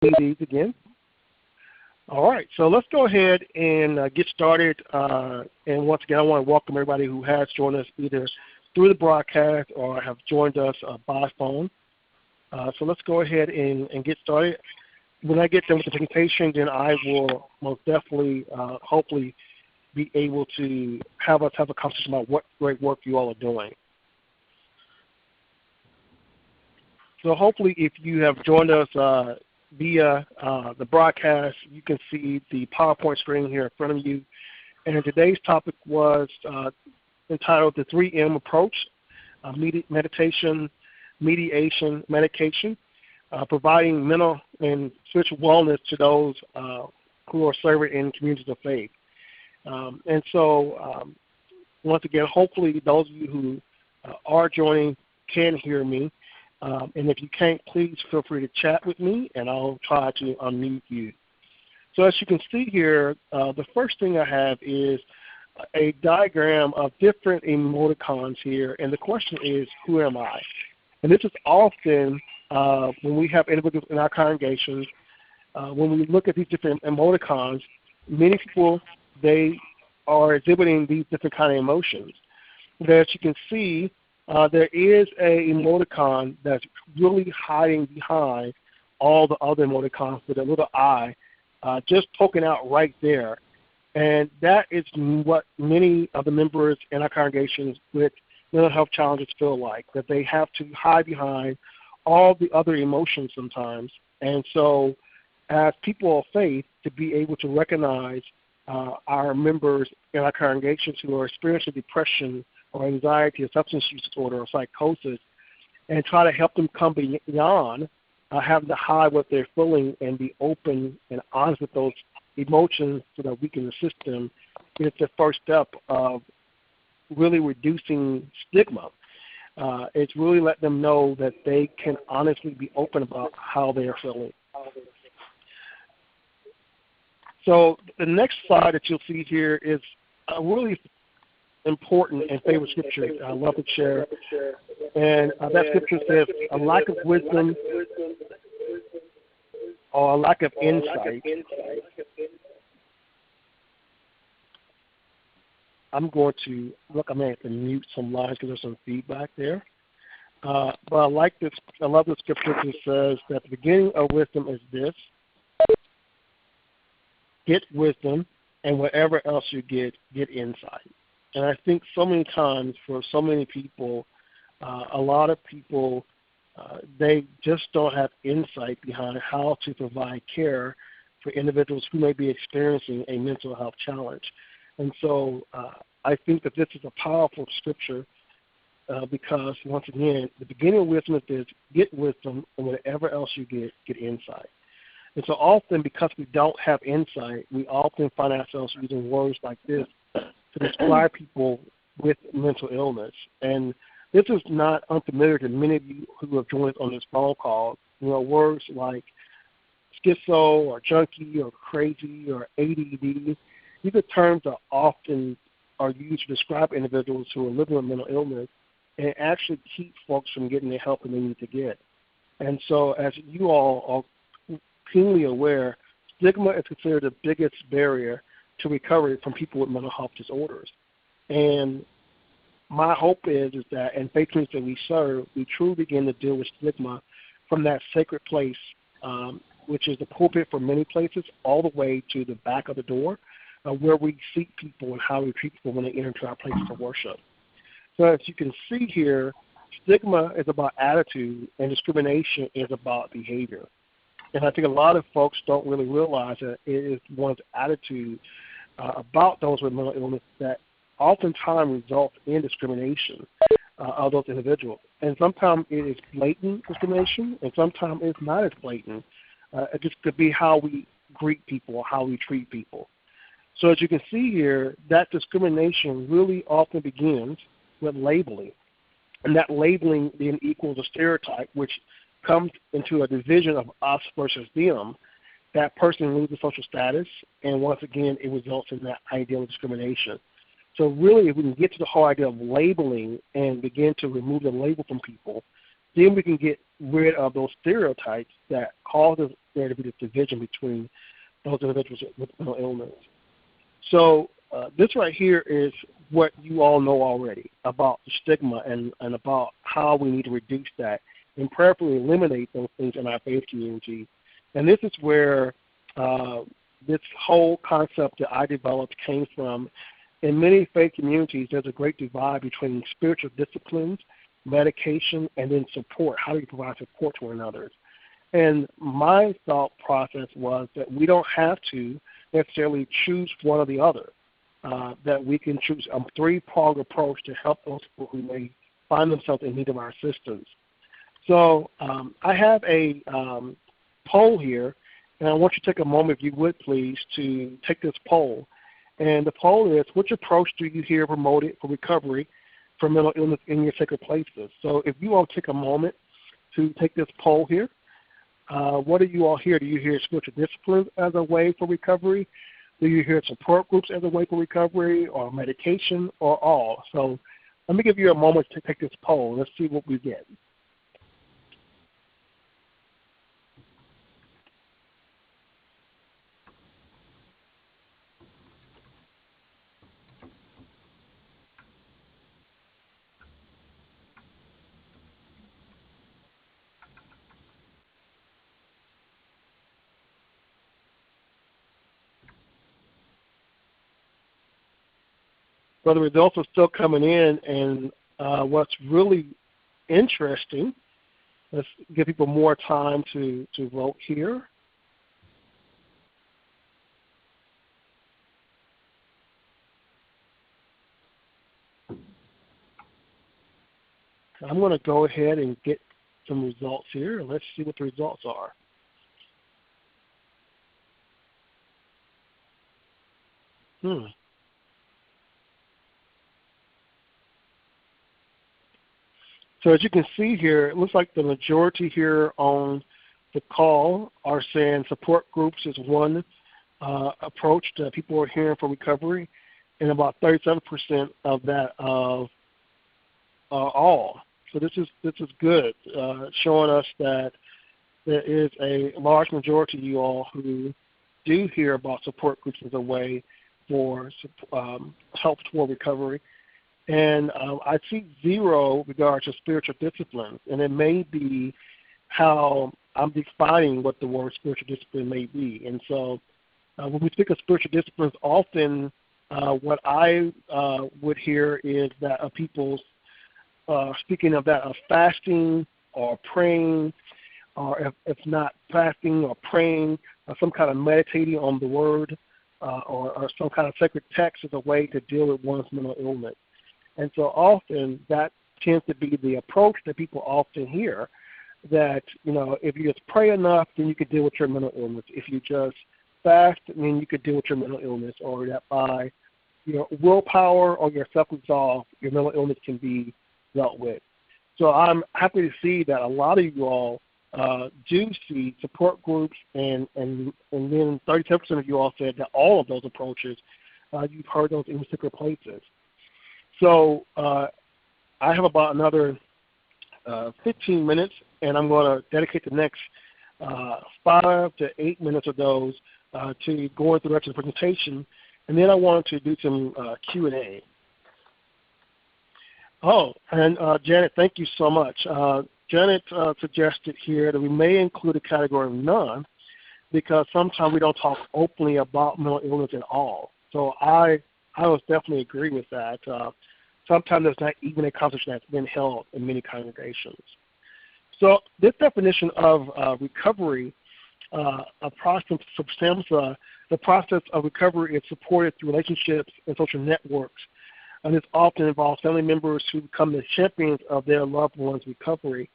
these again. All right, so let's go ahead and get started. And once again, I want to welcome everybody who has joined us either through the broadcast or have joined us by phone. So let's go ahead and get started. When I get done with the presentation, then I will most definitely, hopefully, be able to have us have a conversation about what great work you all are doing. So hopefully, if you have joined us via the broadcast, you can see the PowerPoint screen here in front of you. And today's topic was entitled The 3M Approach, Meditation, Mediation, Medication, providing mental and spiritual wellness to those who are serving in communities of faith. And so, once again, hopefully those of you who are joining can hear me. And if you can't, please feel free to chat with me, and I'll try to unmute you. So as you can see here, the first thing I have is a diagram of different emoticons here, and the question is, who am I? And this is often when we have individuals in our congregations, when we look at these different emoticons, many people, they are exhibiting these different kind of emotions. But as you can see, there is a emoticon that's really hiding behind all the other emoticons with a little eye just poking out right there. And that is what many of the members in our congregations with mental health challenges feel like, that they have to hide behind all the other emotions sometimes. And so as people of faith, to be able to recognize our members in our congregations who are experiencing depression or anxiety or substance use disorder or psychosis, and try to help them come beyond having to hide what they're feeling and be open and honest with those emotions so that we can assist them, is the first step of really reducing stigma. It's really let them know that they can honestly be open about how they are feeling. So the next slide that you'll see here is a really important and favorite scripture I love to share. And that scripture says, a lack of wisdom or a lack of insight. I'm going to, look, I may have to mute some lines because there's some feedback there. But I like this, I love the scripture that says that the beginning of wisdom is this: get wisdom, and whatever else you get insight. And I think so many times for so many people, a lot of people, they just don't have insight behind how to provide care for individuals who may be experiencing a mental health challenge. And so I think that this is a powerful scripture because, once again, the beginning of wisdom is this: get wisdom, and whatever else you get insight. And so often, because we don't have insight, we often find ourselves using words like this to describe people with mental illness. And this is not unfamiliar to many of you who have joined us on this phone call. You know, words like schizo or junkie or crazy or ADD, these are terms that often are used to describe individuals who are living with mental illness and actually keep folks from getting the help that they need to get. And so as you all are keenly aware, stigma is considered the biggest barrier to recovery from people with mental health disorders. And my hope is that in faith communities that we serve, we truly begin to deal with stigma from that sacred place, which is the pulpit for many places, all the way to the back of the door, where we seek people and how we treat people when they enter into our places of worship. So as you can see here, stigma is about attitude and discrimination is about behavior. And I think a lot of folks don't really realize that it is one's attitude about those with mental illness that oftentimes results in discrimination of those individuals. And sometimes it is blatant discrimination, and sometimes it's not as blatant. It just could be how we greet people or how we treat people. So as you can see here, that discrimination really often begins with labeling. And that labeling then equals a stereotype, which comes into a division of us versus them. That person loses social status, and once again, it results in that idea of discrimination. So really, if we can get to the whole idea of labeling and begin to remove the label from people, then we can get rid of those stereotypes that causes there to be this division between those individuals with mental illness. So this right here is what you all know already about the stigma and about how we need to reduce that and prayerfully eliminate those things in our faith community. And this is where this whole concept that I developed came from. In many faith communities, there's a great divide between spiritual disciplines, medication, and then support. How do you provide support to one another? And my thought process was that we don't have to necessarily choose one or the other, that we can choose a three-pronged approach to help those people who may find themselves in need of our assistance. So I have a poll here, and I want you to take a moment, if you would please, to take this poll. And the poll is, which approach do you hear promoted for recovery from mental illness in your sacred places? So if you all take a moment to take this poll here, what do you all hear? Do you hear spiritual disciplines as a way for recovery? Do you hear support groups as a way for recovery, or medication, or all? So let me give you a moment to take this poll. Let's see what we get. So the results are still coming in, and what's really interesting, let's give people more time to vote here. I'm going to go ahead and get some results here, and let's see what the results are. So as you can see here, it looks like the majority here on the call are saying support groups is one approach that people are hearing for recovery, and about 37% of that of all. So this is good, showing us that there is a large majority of you all who do hear about support groups as a way for help toward recovery. And I see 0 regards to spiritual disciplines, and it may be how I'm defining what the word spiritual discipline may be. And so when we speak of spiritual disciplines, often what I would hear is that of people's speaking of that of fasting or praying, or if not fasting or praying, or some kind of meditating on the word, or some kind of sacred text as a way to deal with one's mental illness. And so often that tends to be the approach that people often hear, that, if you just pray enough, then you could deal with your mental illness. If you just fast, then you could deal with your mental illness, or that by your willpower or your self-resolve, your mental illness can be dealt with. So I'm happy to see that a lot of you all do see support groups, and then 37% of you all said that all of those approaches, you've heard those in particular places. So I have about another 15 minutes, and I'm going to dedicate the next 5 to 8 minutes of those to going through the rest of the presentation, and then I wanted to do some Q&A. Oh, and Janet, thank you so much. Janet suggested here that we may include a category of none, because sometimes we don't talk openly about mental illness at all. So I would definitely agree with that. Sometimes there's not even a conversation that's been held in many congregations. So this definition of recovery, the process of recovery is supported through relationships and social networks, and this often involves family members who become the champions of their loved one's recovery.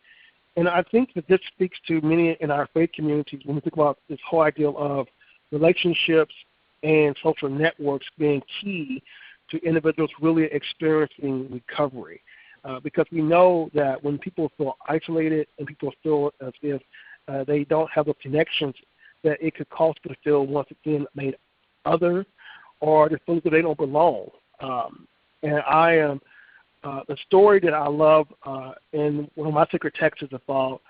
And I think that this speaks to many in our faith communities when we think about this whole idea of relationships and social networks being key to individuals really experiencing recovery. Because we know that when people feel isolated and people feel as if they don't have the connections, that it could cause people to feel once again made other, or to feel that they don't belong. And I am The story that I love in one of my sacred texts is about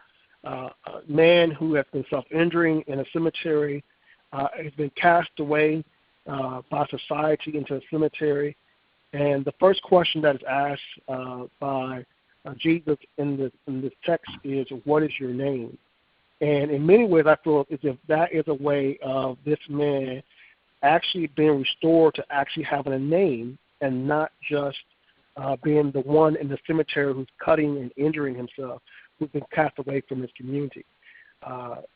a man who has been self-injuring in a cemetery, has been cast away by society into a cemetery. And the first question that is asked by Jesus in this text is, what is your name? And in many ways, I feel as if that is a way of this man actually being restored to actually having a name and not just being the one in the cemetery who's cutting and injuring himself, who's been cast away from his community.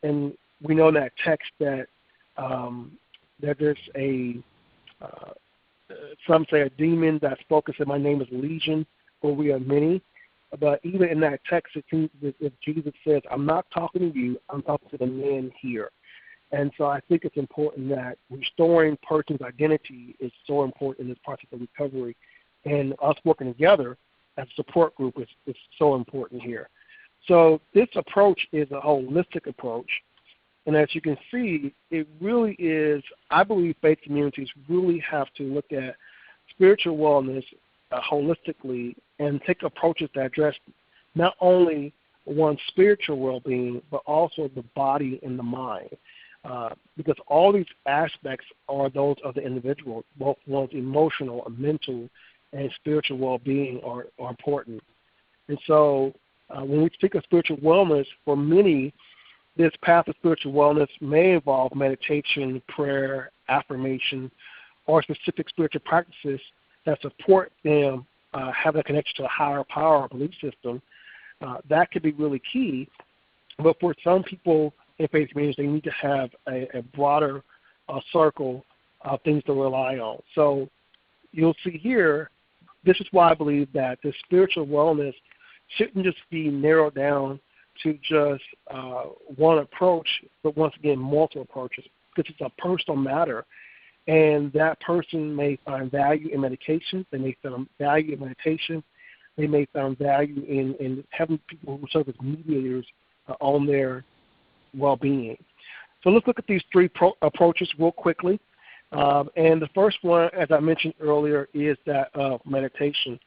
And we know in that text that there's some say a demon that's focused, and my name is Legion, for we are many. But even in that text, it seems as if Jesus says, I'm not talking to you, I'm talking to the man here. And so I think it's important that restoring person's identity is so important in this process of recovery. And us working together as a support group is so important here. So this approach is a holistic approach. And as you can see, it really is, I believe faith communities really have to look at spiritual wellness holistically and take approaches that address not only one's spiritual well-being, but also the body and the mind. Because all these aspects are those of the individual, both one's emotional, mental, and spiritual well-being are important. And so when we speak of spiritual wellness, for many, this path of spiritual wellness may involve meditation, prayer, affirmation, or specific spiritual practices that support them having a connection to a higher power or belief system. That could be really key. But for some people in faith communities, they need to have a broader circle of things to rely on. So you'll see here, this is why I believe that the spiritual wellness shouldn't just be narrowed down to just one approach, but once again, multiple approaches, because it's a personal matter. And that person may find value in medication. They may find value in meditation. They may find value in having people who serve as mediators on their well-being. So let's look at these three approaches real quickly. And the first one, as I mentioned earlier, is that of meditation.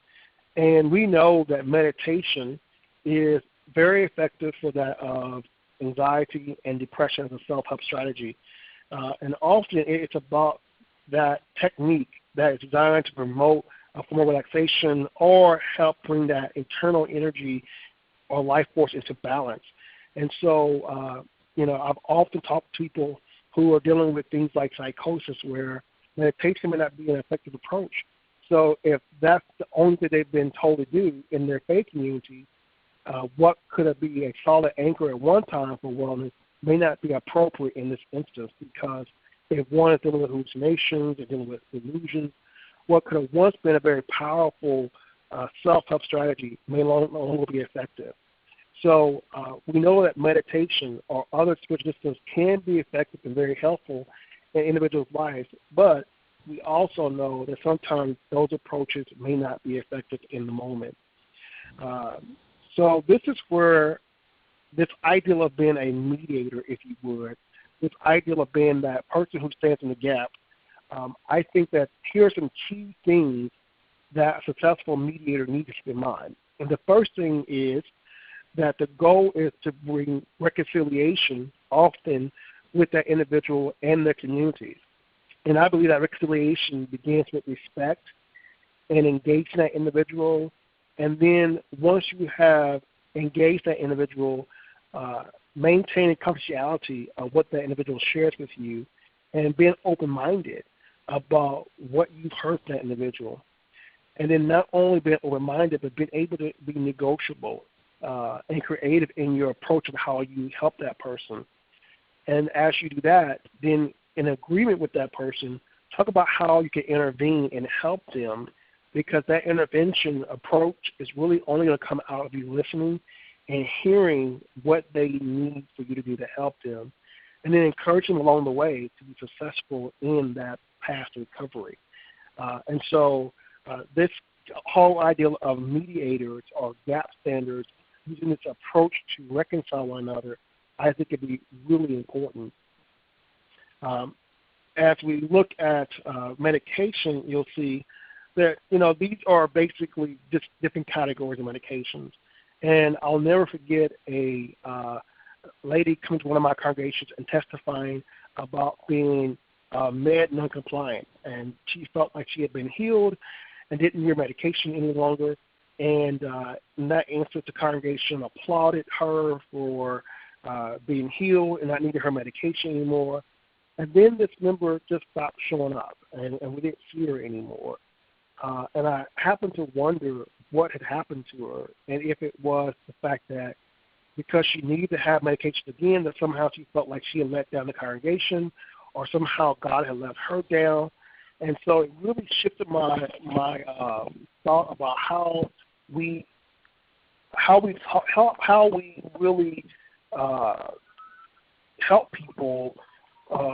And we know that meditation is very effective for that of anxiety and depression as a self-help strategy. And often it's about that technique that is designed to promote a form of relaxation or help bring that internal energy or life force into balance. And so, I've often talked to people who are dealing with things like psychosis where meditation may not be an effective approach. So if that's the only thing they've been told to do in their faith community, what could be a solid anchor at one time for wellness may not be appropriate in this instance, because if one is dealing with hallucinations or dealing with illusions, what could have once been a very powerful self-help strategy may no longer be effective. So we know that meditation or other spiritual disciplines can be effective and very helpful in individuals' lives, but we also know that sometimes those approaches may not be effective in the moment. So this is where this ideal of being a mediator, if you would, this ideal of being that person who stands in the gap, I think that here are some key things that a successful mediator needs to keep in mind. And the first thing is that the goal is to bring reconciliation often with that individual and their communities. And I believe that reconciliation begins with respect and engaging that individual. And then once you have engaged that individual, maintaining confidentiality of what that individual shares with you and being open-minded about what you've heard from that individual. And then not only being open-minded, but being able to be negotiable and creative in your approach of how you help that person. And as you do that, then in agreement with that person, talk about how you can intervene and help them, because that intervention approach is really only going to come out of you listening and hearing what they need for you to do to help them, and then encourage them along the way to be successful in that path to recovery. And so this whole idea of mediators or gap standards, using this approach to reconcile one another, I think would be really important. As we look at medication, you'll see that, these are basically just different categories of medications. And I'll never forget a lady coming to one of my congregations and testifying about being med non-compliant. And she felt like she had been healed and didn't need her medication any longer. And in that instance, the congregation applauded her for being healed and not needing her medication anymore. And then this member just stopped showing up, and we didn't see her anymore. And I happened to wonder what had happened to her, and if it was the fact that because she needed to have medication again, that somehow she felt like she had let down the congregation, or somehow God had let her down. And so it really shifted my thought about how we really help people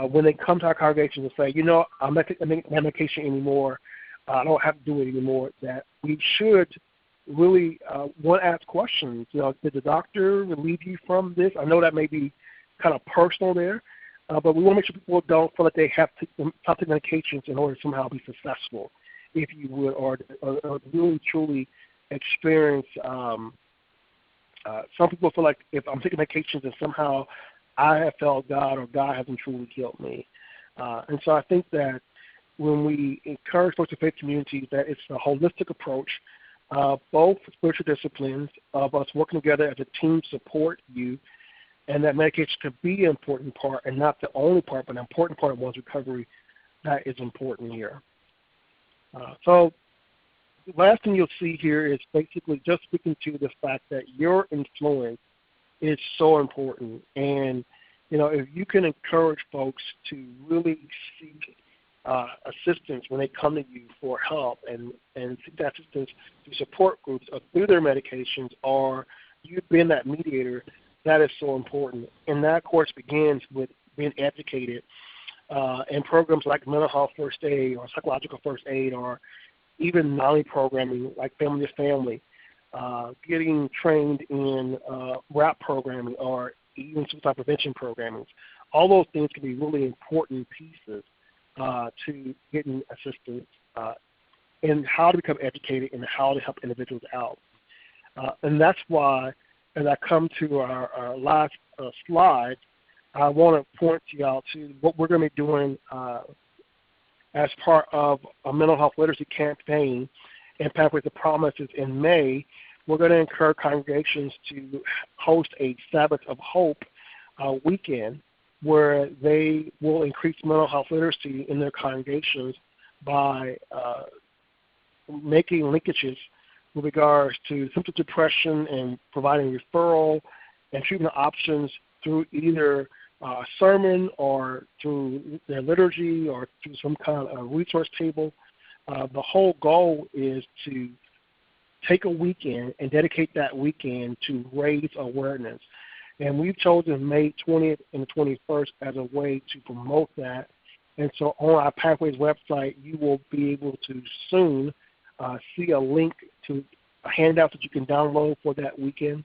when they come to our congregation and say, I'm not taking medication anymore, I don't have to do it anymore, that we should really ask questions. Did the doctor relieve you from this? I know that may be kind of personal there, but we want to make sure people don't feel like they have to stop taking medications in order to somehow be successful, if you would, or really truly experience. Some people feel like if I'm taking medications and somehow I have felt God or God hasn't truly killed me. And so I think that when we encourage folks in faith communities, that it's a holistic approach, both spiritual disciplines of us working together as a team to support you, and that medication could be an important part and not the only part, but an important part of one's recovery that is important here. So the last thing you'll see here is basically just speaking to the fact that your influence is so important. And, if you can encourage folks to really seek assistance when they come to you for help and seek that assistance through support groups or through their medications, or you've been that mediator, that is so important. And that, of course, begins with being educated in programs like mental health first aid or psychological first aid, or even NAMI programming like Family to Family, getting trained in RAP programming or even suicide prevention programming. All those things can be really important pieces to getting assistance in how to become educated and how to help individuals out. And that's why, as I come to our last slide, I want to point you out to what we're going to be doing as part of a mental health literacy campaign and Pathways to Promises in May. We're going to encourage congregations to host a Sabbath of Hope weekend where they will increase mental health literacy in their congregations by making linkages with regards to symptom depression and providing referral and treatment options through either sermon or through their liturgy or through some kind of resource table. The whole goal is to take a weekend and dedicate that weekend to raise awareness. And we've chosen May 20th and the 21st as a way to promote that. And so on our Pathways website, you will be able to soon see a link to a handout that you can download for that weekend,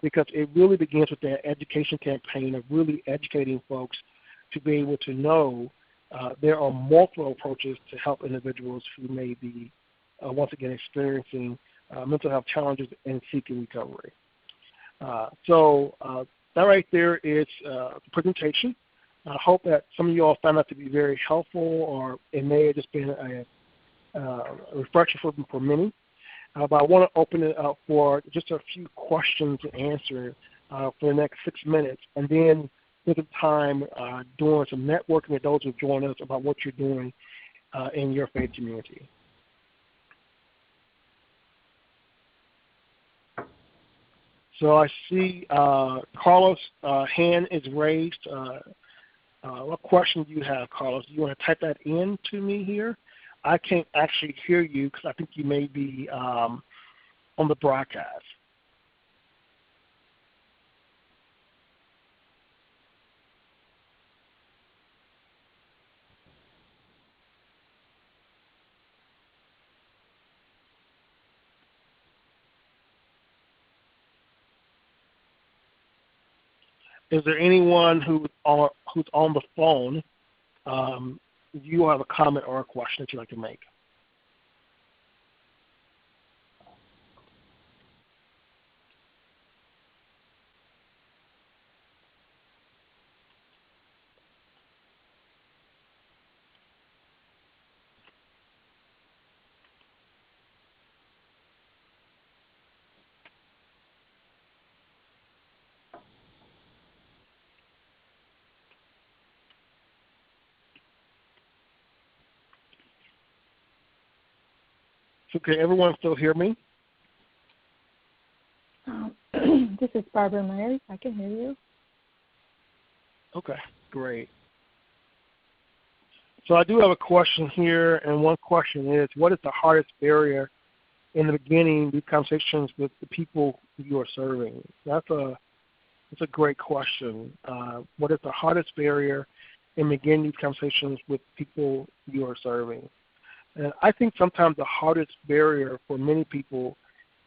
because it really begins with that education campaign of really educating folks to be able to know there are multiple approaches to help individuals who may be, once again, experiencing mental health challenges and seeking recovery. So that right there is the presentation. I hope that some of you all found that to be very helpful, or it may have just been a refresher for many. But I want to open it up for just a few questions to answer for the next 6 minutes, and then spend some time doing some networking with those who join us about what you're doing in your faith community. So I see Carlos' hand is raised. What question do you have, Carlos? Do you want to type that in to me here? I can't actually hear you because I think you may be on the broadcast. Is there anyone who's on the phone? You have a comment or a question that you'd like to make? So can everyone still hear me? This is Barbara Myers. I can hear you. Okay, great. So I do have a question here, and one question is, what is the hardest barrier in the beginning these conversations with the people you are serving? That's a great question. What is the hardest barrier in beginning these conversations with people you are serving? And I think sometimes the hardest barrier for many people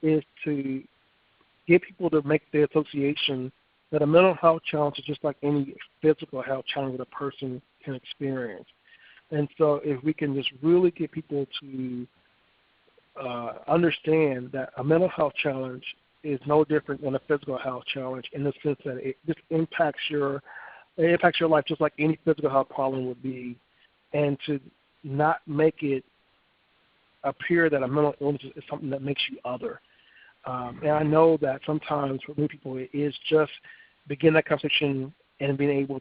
is to get people to make the association that a mental health challenge is just like any physical health challenge that a person can experience. And so if we can just really get people to understand that a mental health challenge is no different than a physical health challenge in the sense that it just impacts your life just like any physical health problem would be, and to not make it appear that a mental illness is something that makes you other. And I know that sometimes for many people it is just begin that conversation and being able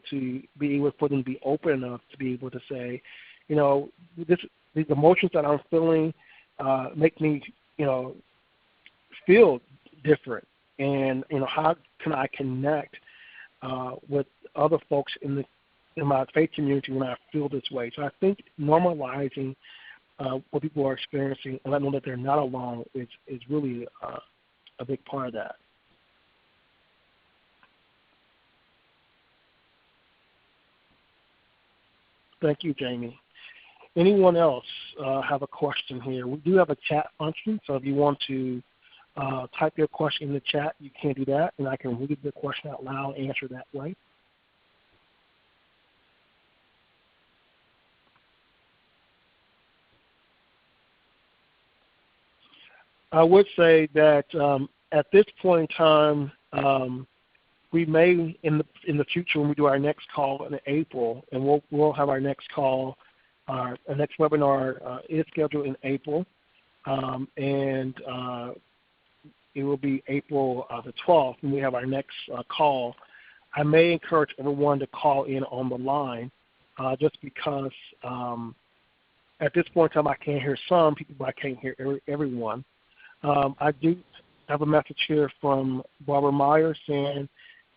for them to be open enough to be able to say, these emotions that I'm feeling make me, feel different, and how can I connect with other folks in my faith community when I feel this way? So I think normalizing what people are experiencing and letting them know that they're not alone is really a big part of that. Thank you, Jamie. Anyone else have a question here? We do have a chat function, so if you want to type your question in the chat, you can do that, and I can read the question out loud and answer that way. I would say that at this point in time, we may in the future when we do our next call in April, and we'll have our next call. Our next webinar is scheduled in April, and it will be April the 12th when we have our next call. I may encourage everyone to call in on the line just because at this point in time I can't hear some people, but I can't hear everyone. I do have a message here from Barbara Myers saying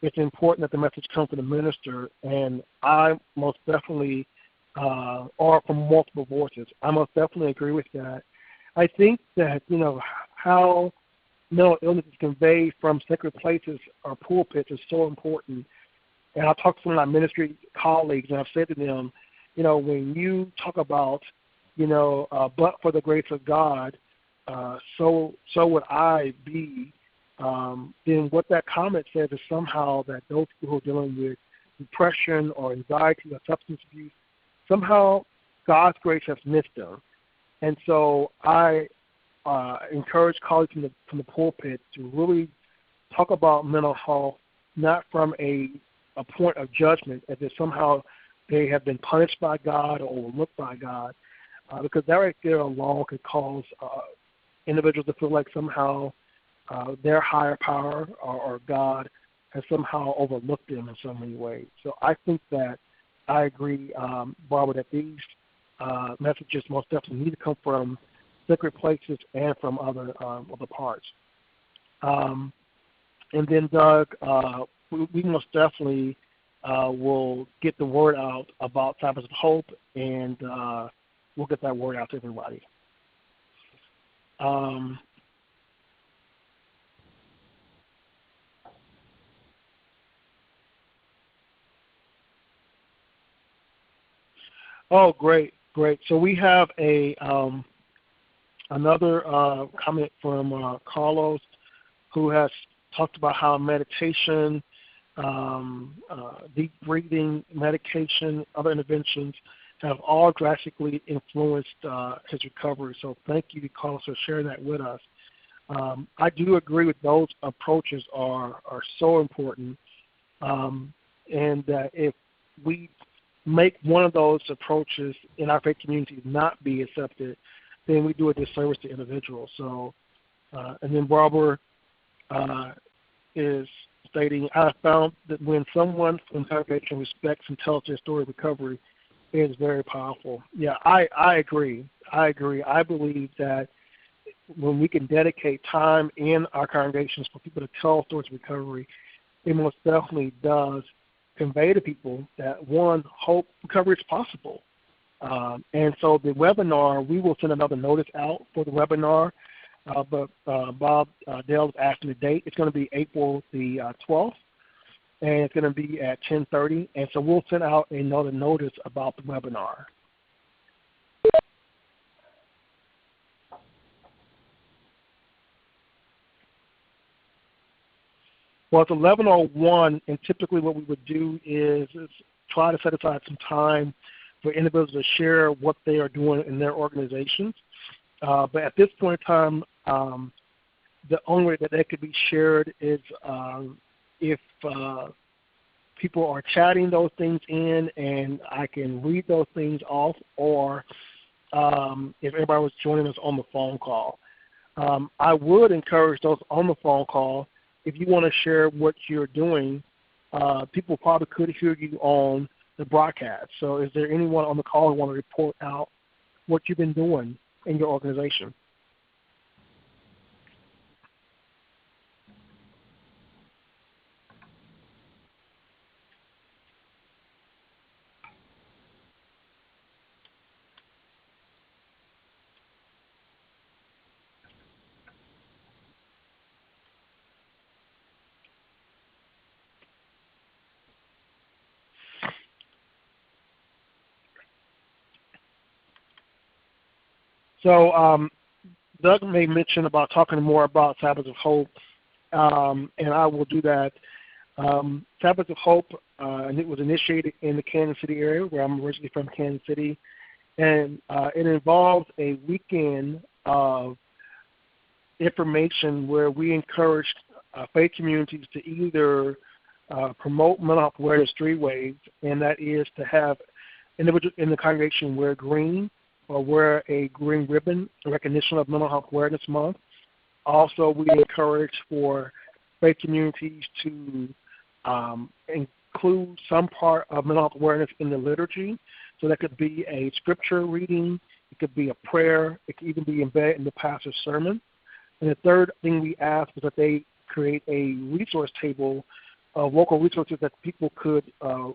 it's important that the message comes from the minister, and I most definitely or from multiple voices. I most definitely agree with that. I think that, how mental illness is conveyed from sacred places or pulpits is so important. And I talked to some of my ministry colleagues, and I've said to them, when you talk about, but for the grace of God, so would I be, then what that comment says is somehow that those people who are dealing with depression or anxiety or substance abuse, somehow God's grace has missed them. And so I encourage colleagues from the pulpit to really talk about mental health not from a point of judgment, as if somehow they have been punished by God or overlooked by God, because that right there alone could cause individuals to feel like somehow their higher power or God has somehow overlooked them in so many ways. So I think that I agree, Barbara, that these messages most definitely need to come from sacred places and from other parts. And then, Doug, we most definitely will get the word out about Cypress of Hope, and we'll get that word out to everybody. Oh, great. So we have another comment from Carlos, who has talked about how meditation, deep breathing, medication, other interventions have all drastically influenced his recovery. So thank you, Carlos, for sharing that with us. I do agree with those approaches are so important, and that if we make one of those approaches in our faith community not be accepted, then we do a disservice to individuals. So, and then Barbara is stating, I found that when someone from congregation respects and tells their story of recovery, it is very powerful. Yeah, I agree. I believe that when we can dedicate time in our congregations for people to tell stories of recovery, it most definitely does convey to people that, one, hope recovery is possible. And so the webinar, we will send another notice out for the webinar, but Bob Dale's asking the date. It's going to be April the 12th, and it's going to be at 10:30. And so we'll send out another notice about the webinar. Well, it's 11:01, and typically what we would do is try to set aside some time for individuals to share what they are doing in their organizations. But at this point in time, the only way that could be shared is if people are chatting those things in and I can read those things off, or if everybody was joining us on the phone call. I would encourage those on the phone call, if you want to share what you're doing, people probably could hear you on the broadcast. So is there anyone on the call who want to report out what you've been doing in your organization? So Doug may mention about talking more about Sabbaths of Hope, and I will do that. Sabbaths of Hope, and it was initiated in the Kansas City area, where I'm originally from, Kansas City, and it involves a weekend of information where we encouraged faith communities to either promote mental health awareness three ways, and that is to have individuals in the congregation wear green, or wear a green ribbon in recognition of Mental Health Awareness Month. Also, we encourage for faith communities to include some part of mental health awareness in the liturgy. So that could be a scripture reading, it could be a prayer, it could even be embedded in the pastor's sermon. And the third thing we ask is that they create a resource table of local resources that people could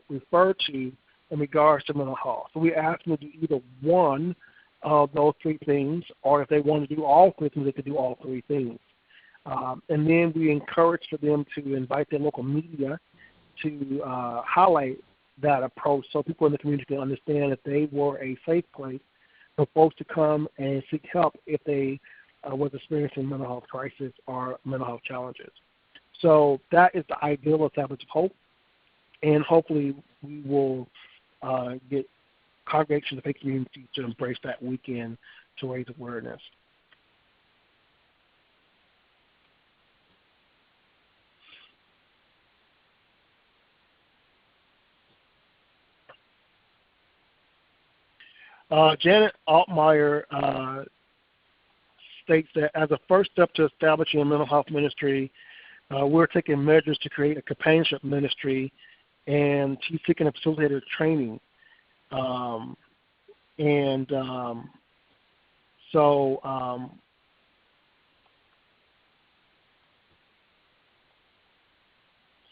refer to in regards to mental health. So we ask them to do either one of those three things, or if they want to do all three things, they could do all three things. And then we encourage for them to invite their local media to highlight that approach so people in the community can understand that they were a safe place for folks to come and seek help if they was experiencing mental health crisis or mental health challenges. So that is the ideal of Sabbaths of Hope, and hopefully we will get congregations and faith communities to embrace that weekend to raise awareness. Janet Altmeyer states that as a first step to establishing a mental health ministry, we're taking measures to create a companionship ministry, and she's seeking a facilitator training.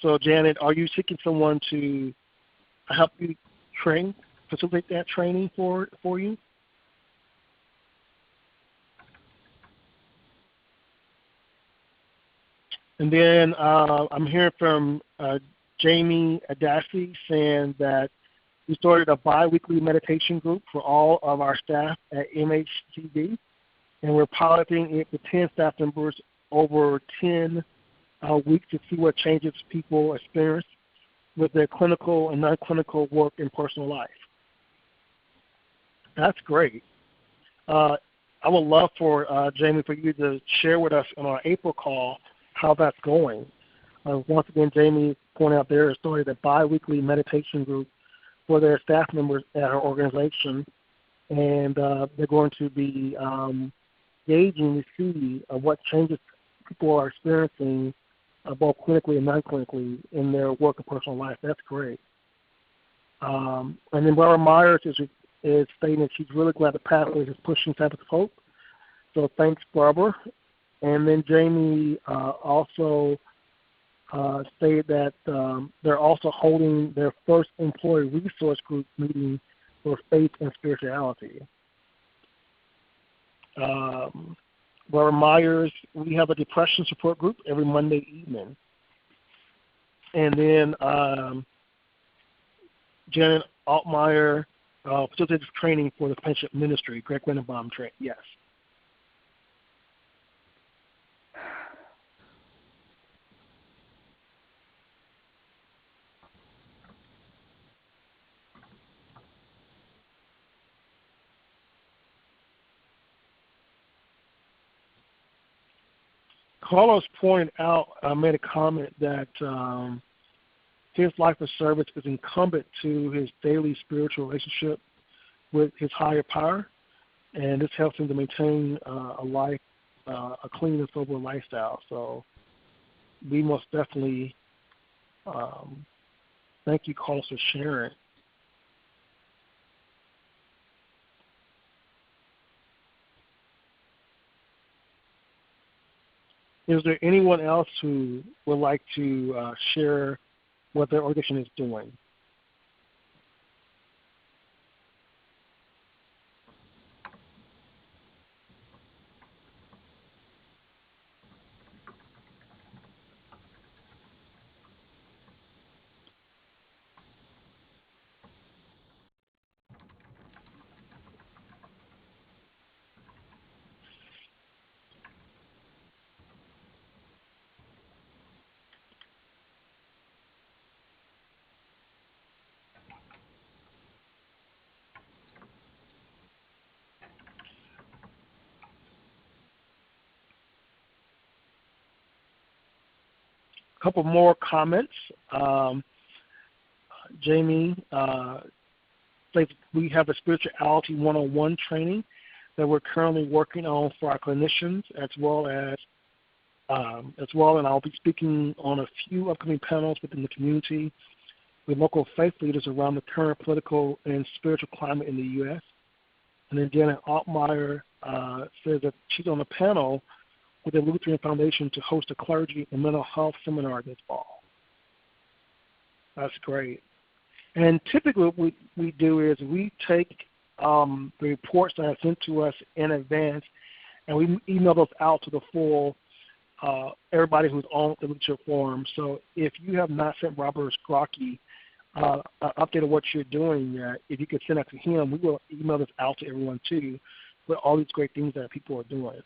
So Janet, are you seeking someone to help you facilitate that training for you? And then I'm hearing from Jamie Adassi saying that we started a bi-weekly meditation group for all of our staff at MHCD, and we're piloting it with 10 staff members over 10 weeks to see what changes people experience with their clinical and non-clinical work and personal life. That's great. I would love for Jamie, for you to share with us on our April call how that's going. Once again, Jamie pointed out there started a bi-weekly meditation group for their staff members at our organization, and they're going to be gauging to see what changes people are experiencing both clinically and non-clinically in their work and personal life. That's great. And then Barbara Myers is stating that she's really glad the pathway is pushing Sabbaths of Hope. So thanks, Barbara. And then Jamie also stated that they're also holding their first employee resource group meeting for faith and spirituality. Barbara Myers, we have a depression support group every Monday evening. And then Janet Altmeyer facilitates training for the Pension Ministry, Greg Windenbaum training, yes. Carlos pointed out, made a comment that his life of service is incumbent to his daily spiritual relationship with his higher power, and this helps him to maintain a life, a clean and sober lifestyle. So we most definitely thank you, Carlos, for sharing. Is there anyone else who would like to share what their organization is doing? A couple more comments. Jamie says we have a spirituality 101 training that we're currently working on for our clinicians as well, and I'll be speaking on a few upcoming panels within the community with local faith leaders around the current political and spiritual climate in the U.S. And then Janet Altmeyer says that she's on a panel with the Lutheran Foundation to host a clergy and mental health seminar this fall. That's great. And typically what we do is we take the reports that are sent to us in advance and we email those out to the full, everybody who's on the literature forum. So if you have not sent Robert Scrocky an update of what you're doing yet, if you could send that to him, we will email this out to everyone too with all these great things that people are doing.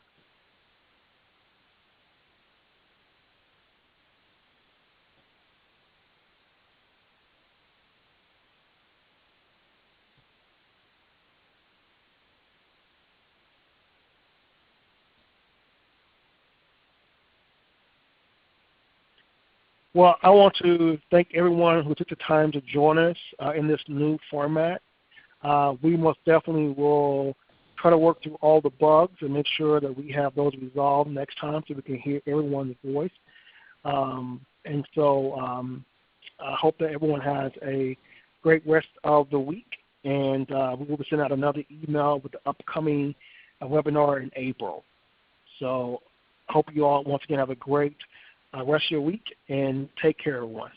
Well, I want to thank everyone who took the time to join us in this new format. We most definitely will try to work through all the bugs and make sure that we have those resolved next time so we can hear everyone's voice. And so I hope that everyone has a great rest of the week, and we will be sending out another email with the upcoming webinar in April. So I hope you all once again have a great rest of your week, and take care, everyone.